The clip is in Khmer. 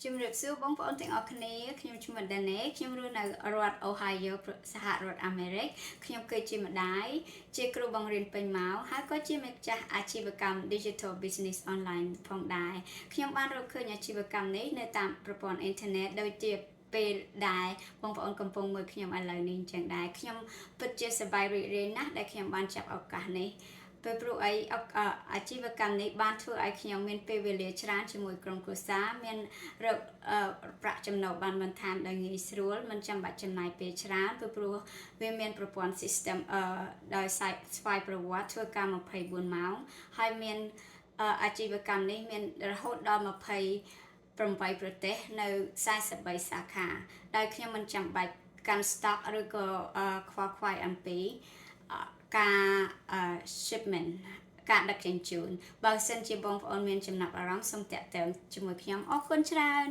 ជំរាបសួរបងប្អូនទាំងអស់គ្នាខ្ញុំឈ្មោះដាណេខ្ញុំរស់នៅរដ្ឋ Ohio សហរដ្ឋអាមេរិកខ្ញុំគឺជាម្ដាយជាគ្រូបង្រៀនពេញម៉ោងហើយក៏ជាម្ចាស់អាជីវកម្ម Digital Business Online ផងដែរខ្ញុំបានរកឃើញអាជីវកម្មនេះនៅតាមប្រព័ន្ធអ៊ីនធឺណិតដូចជាពេលដែលបងប្អូនកំពុងមើលខ្ញុំឥឡូវនេះអញ្ចឹងដែរខ្ញុំពិតជាសប្បាយរីករាយណាស់ដែលខ្ញុំបានចាប់ឱកាសនេះព្រោះអាជីវកម្មនេះបានធ្វើឲ្យខ្ញុំមានពេលវេលាច្រើនជាមួយក្រុមគ្រួសារមានរកប្រាក់ចំណូលបានបន្ថែមដោយងាយស្រួលមិនចាំបាច់ចំណាយពេលច្រើនព្រោះវាមានប្រព័ន្ធ system ដោយស្វ័យប្រវត្តិធ្វើការ24ម៉ោងហើយមានអាជីវកម្មនេះមានរហូតដល់28ប្រទេសនៅ43សាខាដោយខ្ញុំមិនចាំបាច់កាន់ stock ឬក៏ខ្វល់ខ្វាយអំពីការ shipment ការដឹកជញ្ជូនបើសិនជាបងប្អូនមានចំណាប់អារម្មណ៍សូមតាក់ទងជាមួយខ្ញុំអរគុណច្រើន